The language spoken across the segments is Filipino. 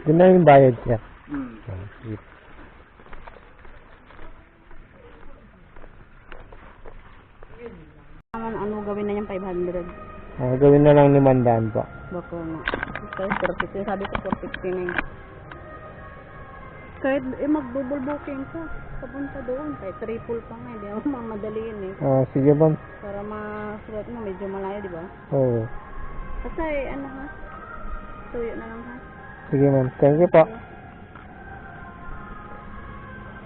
Yun na yung bayad siya. Sige. Ano gawin na yung 500? Gawin na lang 500 po. Baka nga. Kasi 450. Sabi ko 450 na yun. Kahit mag-double booking ka. Papunta doon. Kahit triple pa nga. Hindi ako mamadaliin eh. Sige ma'am. Para masulat mo. Medyo malayo, di ba? Oo. Kasi ano ha? Tuyo na lang ha? Sige ma'am. Thank you po.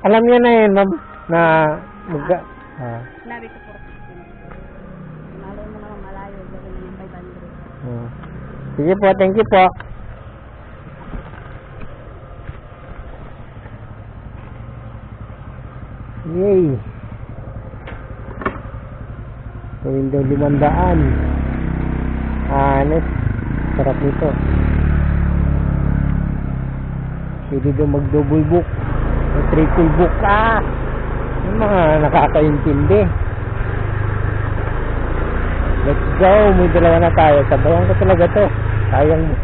Alam niyo na yun ma'am. Na Sinabi ko 450. Malo mo naman malayo. Gawin na yung 500. Sige po. Thank you po. Yay! Gawin daw 500. Honest. Sarap nito. Pwede daw mag-double book. Triple book ka. Yung mga nakakaintindi. Let's go. May dalawa na tayo. Sabayan ko talaga to. Sayang mo.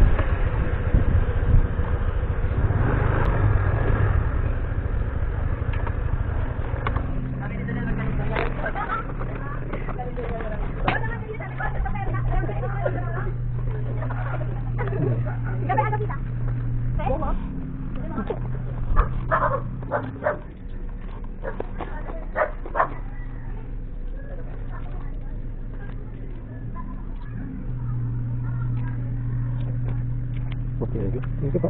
Okay, thank you po.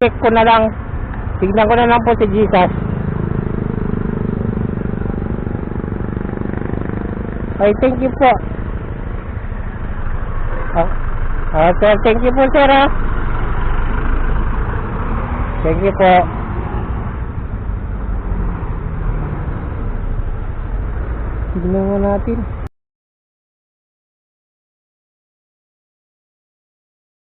Check ko na lang. Tignan ko na lang po si Jesus. Ay, thank you po. Sir, thank you po, sir. Thank you po. Tignan mo natin.